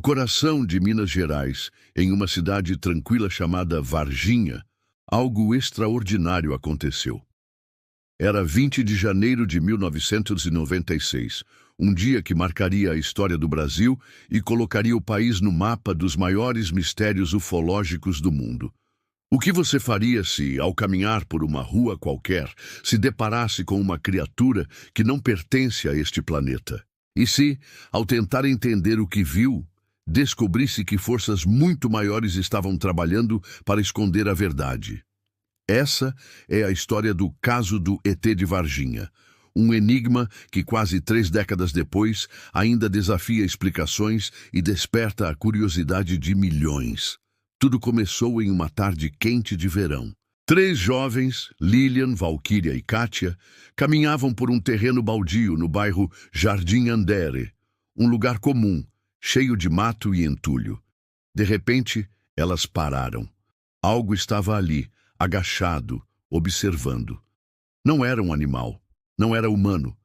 coração de Minas Gerais, em uma cidade tranquila chamada Varginha, algo extraordinário aconteceu. Era 20 de janeiro de 1996, um dia que marcaria a história do Brasil e colocaria o país no mapa dos maiores mistérios ufológicos do mundo. O que você faria se, ao caminhar por uma rua qualquer, se deparasse com uma criatura que não pertence a este planeta? E se, ao tentar entender o que viu, descobrisse que forças muito maiores estavam trabalhando para esconder a verdade? Essa é a história do caso do ET de Varginha, um enigma que quase 3 décadas depois ainda desafia explicações e desperta a curiosidade de milhões. Tudo começou em uma tarde quente de verão. 3 jovens, Lilian, Valquíria e Kátia, caminhavam por um terreno baldio no bairro Jardim Andere, um lugar comum, cheio de mato e entulho. De repente, elas pararam. Algo estava ali, agachado, observando. Não era um animal, não era humano.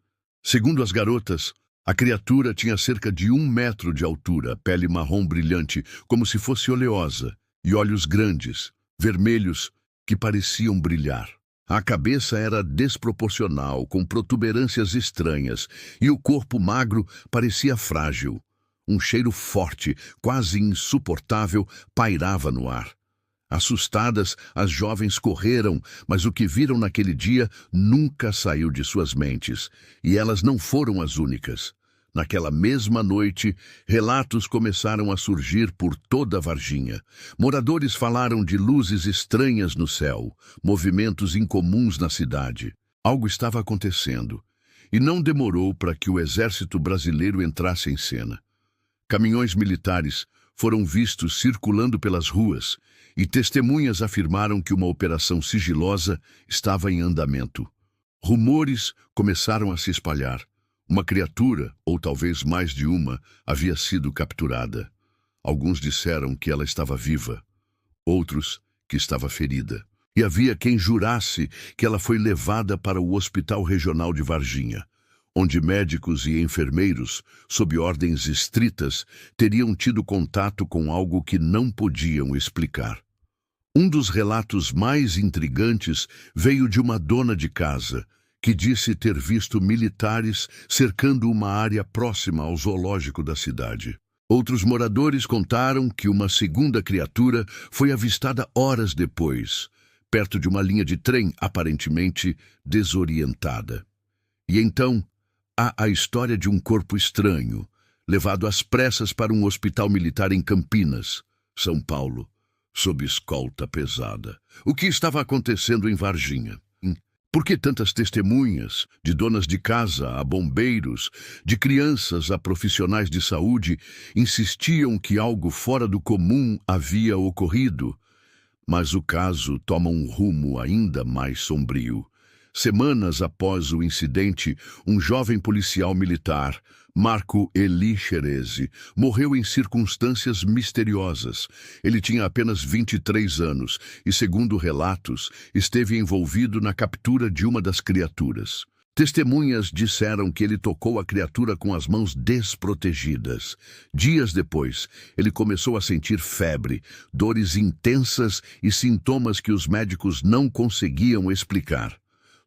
Segundo as garotas, a criatura tinha cerca de 1 metro de altura, pele marrom brilhante, como se fosse oleosa, e olhos grandes, vermelhos, que pareciam brilhar. A cabeça era desproporcional, com protuberâncias estranhas, e o corpo magro parecia frágil. Um cheiro forte, quase insuportável, pairava no ar. Assustadas, as jovens correram, mas o que viram naquele dia nunca saiu de suas mentes, e elas não foram as únicas. Naquela mesma noite, relatos começaram a surgir por toda a Varginha. Moradores falaram de luzes estranhas no céu, movimentos incomuns na cidade. Algo estava acontecendo, e não demorou para que o exército brasileiro entrasse em cena. Caminhões militares foram vistos circulando pelas ruas, e testemunhas afirmaram que uma operação sigilosa estava em andamento. Rumores começaram a se espalhar. Uma criatura, ou talvez mais de uma, havia sido capturada. Alguns disseram que ela estava viva, outros que estava ferida. E havia quem jurasse que ela foi levada para o Hospital Regional de Varginha, onde médicos e enfermeiros, sob ordens estritas, teriam tido contato com algo que não podiam explicar. Um dos relatos mais intrigantes veio de uma dona de casa, que disse ter visto militares cercando uma área próxima ao zoológico da cidade. Outros moradores contaram que uma segunda criatura foi avistada horas depois, perto de uma linha de trem aparentemente desorientada. E então, há a história de um corpo estranho, levado às pressas para um hospital militar em Campinas, São Paulo, sob escolta pesada. O que estava acontecendo em Varginha? Por que tantas testemunhas, de donas de casa a bombeiros, de crianças a profissionais de saúde, insistiam que algo fora do comum havia ocorrido? Mas o caso toma um rumo ainda mais sombrio. Semanas após o incidente, um jovem policial militar, Marco Eli Xerezi, morreu em circunstâncias misteriosas. Ele tinha apenas 23 anos e, segundo relatos, esteve envolvido na captura de uma das criaturas. Testemunhas disseram que ele tocou a criatura com as mãos desprotegidas. Dias depois, ele começou a sentir febre, dores intensas e sintomas que os médicos não conseguiam explicar.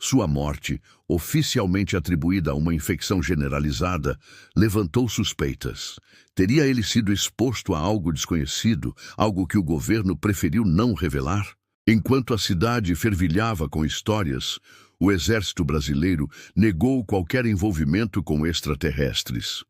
Sua morte, oficialmente atribuída a uma infecção generalizada, levantou suspeitas. Teria ele sido exposto a algo desconhecido, algo que o governo preferiu não revelar? Enquanto a cidade fervilhava com histórias, o exército brasileiro negou qualquer envolvimento com extraterrestres.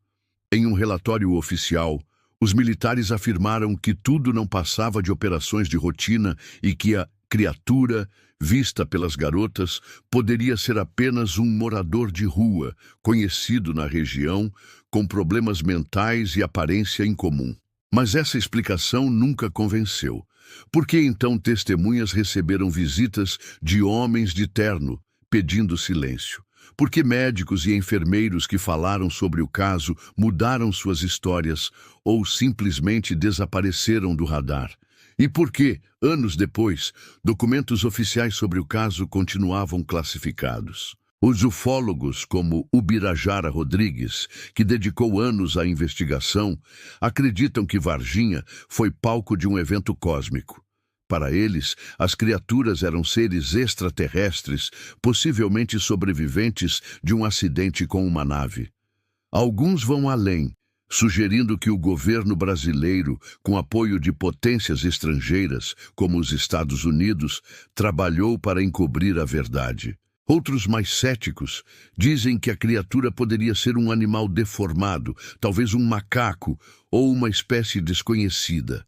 Em um relatório oficial, os militares afirmaram que tudo não passava de operações de rotina e que a criatura, vista pelas garotas, poderia ser apenas um morador de rua, conhecido na região, com problemas mentais e aparência incomum. Mas essa explicação nunca convenceu. Por que então testemunhas receberam visitas de homens de terno, pedindo silêncio? Por que médicos e enfermeiros que falaram sobre o caso mudaram suas histórias ou simplesmente desapareceram do radar? E por que, anos depois, documentos oficiais sobre o caso continuavam classificados? Os ufólogos, como Ubirajara Rodrigues, que dedicou anos à investigação, acreditam que Varginha foi palco de um evento cósmico. Para eles, as criaturas eram seres extraterrestres, possivelmente sobreviventes de um acidente com uma nave. Alguns vão além, sugerindo que o governo brasileiro, com apoio de potências estrangeiras, como os Estados Unidos, trabalhou para encobrir a verdade. Outros, mais céticos, dizem que a criatura poderia ser um animal deformado, talvez um macaco ou uma espécie desconhecida.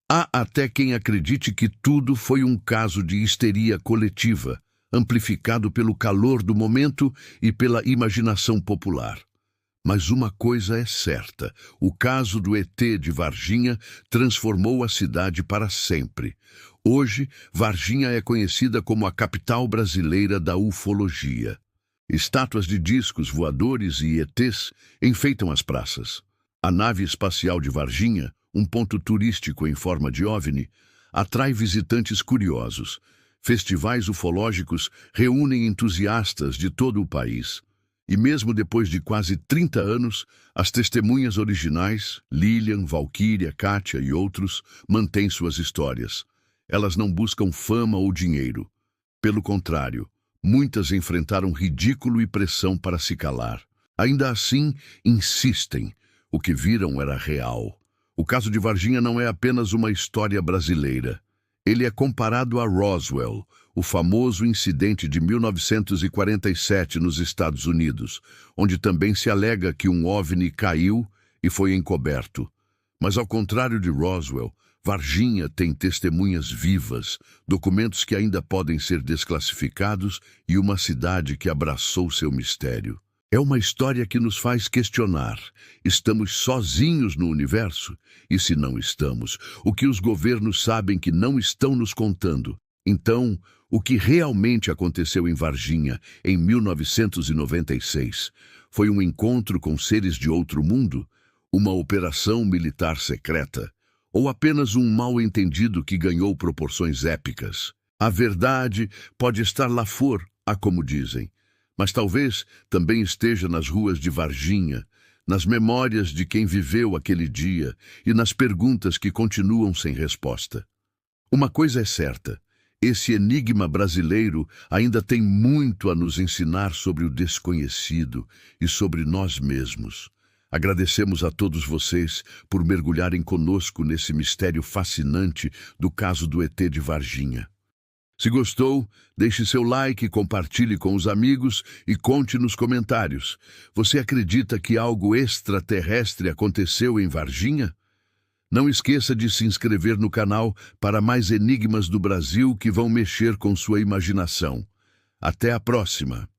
Há até quem acredite que tudo foi um caso de histeria coletiva, amplificado pelo calor do momento e pela imaginação popular. Mas uma coisa é certa: o caso do ET de Varginha transformou a cidade para sempre. Hoje, Varginha é conhecida como a capital brasileira da ufologia. Estátuas de discos voadores e ETs enfeitam as praças. A nave espacial de Varginha, um ponto turístico em forma de OVNI, atrai visitantes curiosos. Festivais ufológicos reúnem entusiastas de todo o país. E mesmo depois de quase 30 anos, as testemunhas originais, Lilian, Valquíria, Kátia e outros, mantêm suas histórias. Elas não buscam fama ou dinheiro. Pelo contrário, muitas enfrentaram ridículo e pressão para se calar. Ainda assim, insistem. O que viram era real. O caso de Varginha não é apenas uma história brasileira. Ele é comparado a Roswell, o famoso incidente de 1947 nos Estados Unidos, onde também se alega que um OVNI caiu e foi encoberto. Mas ao contrário de Roswell, Varginha tem testemunhas vivas, documentos que ainda podem ser desclassificados e uma cidade que abraçou seu mistério. É uma história que nos faz questionar: estamos sozinhos no universo? E se não estamos, o que os governos sabem que não estão nos contando? Então, o que realmente aconteceu em Varginha em 1996? Foi um encontro com seres de outro mundo? Uma operação militar secreta? Ou apenas um mal-entendido que ganhou proporções épicas? A verdade pode estar lá fora, como dizem, mas talvez também esteja nas ruas de Varginha, nas memórias de quem viveu aquele dia e nas perguntas que continuam sem resposta. Uma coisa é certa: esse enigma brasileiro ainda tem muito a nos ensinar sobre o desconhecido e sobre nós mesmos. Agradecemos a todos vocês por mergulharem conosco nesse mistério fascinante do caso do ET de Varginha. Se gostou, deixe seu like, compartilhe com os amigos e conte nos comentários. Você acredita que algo extraterrestre aconteceu em Varginha? Não esqueça de se inscrever no canal para mais enigmas do Brasil que vão mexer com sua imaginação. Até a próxima!